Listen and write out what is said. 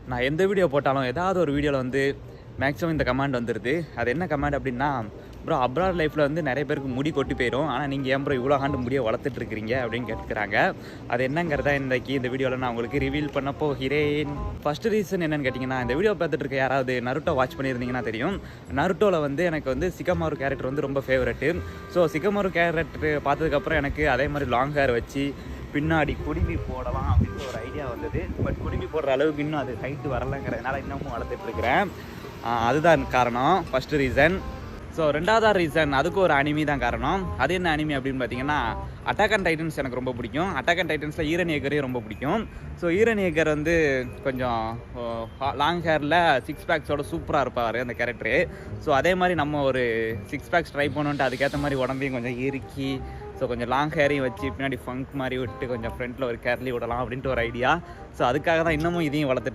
நான் எந்த வீடியோ போட்டாலும் ஏதாவது ஒரு வீடியோவில் வந்து மேக்ஸிமம் இந்த கமெண்ட் வந்துடுது. அது என்ன கமெண்ட் அப்படின்னா, ப்ரோ அப்ராட் லைஃப்பில் வந்து நிறைய பேருக்கு முடி கொட்டி போயிடும், ஆனால் நீங்கள் ஏன் ப்ரோ இவ்வளோ ஆண்டு முடியை வளர்த்துட்ருக்கிறீங்க அப்படின்னு கேட்டுக்கிறாங்க. அது என்னங்கிறத இன்றைக்கி இந்த வீடியோவில் நான் உங்களுக்கு ரிவீல் பண்ண போகிறேன். ஃபஸ்ட்டு ரீசன் என்னென்னு கேட்டிங்கன்னா, இந்த வீடியோ பார்த்துட்டு இருக்க யாராவது நருட்டோ வாட்ச் பண்ணியிருந்தீங்கன்னா தெரியும். நருட்டோவில் வந்து எனக்கு வந்து சிகமாரு கேரக்டர் வந்து ரொம்ப ஃபேவரெட்டு. ஸோ சிகமாரு கேரக்டர் பார்த்ததுக்கப்புறம் எனக்கு அதே மாதிரி லாங் ஹேர் வச்சு பின்னாடி குடுமி போடலாம் அப்படின்ற ஒரு ஐடியா வந்தது. பட் குடுமி போடுற அளவுக்கு இன்னும் அது ஹைட்டு வரலைங்கிறதுனால இன்னமும் வளர்த்துட்ருக்கிறேன். அதுதான் காரணம், ஃபஸ்ட்டு ரீசன். ஸோ ரெண்டாவது ரீசன், அதுக்கு ஒரு அனிமி தான் காரணம். அது என்ன அனிமி அப்படின்னு பார்த்தீங்கன்னா, அட்டாக் அண்ட் டைட்டன்ஸ் எனக்கு ரொம்ப பிடிக்கும். அட்டாக் அண்ட் டைட்டன்ஸில் ஈரன் ஏக்கரையும் ரொம்ப பிடிக்கும். ஸோ ஈரன் ஏக்கர் வந்து கொஞ்சம் லாங் ஹேரில் 6 பேக்ஸோட சூப்பராக இருப்பார் அந்த கேரக்டரு. ஸோ அதே மாதிரி நம்ம ஒரு 6 பேக்ஸ் ட்ரை பண்ணுன்ட்டு அதுக்கேற்ற மாதிரி உடம்பையும் கொஞ்சம் இறுக்கி, ஸோ கொஞ்சம் லாங் ஹேரையும் வச்சு பின்னாடி ஃபங்க் மாதிரி விட்டு கொஞ்சம் ஃப்ரண்ட்டில் ஒரு கேர்லி விடலாம் அப்படின்ட்டு ஒரு ஐடியா. ஸோ அதுக்காக தான் இன்னமும் இதையும் வளர்த்துட்டு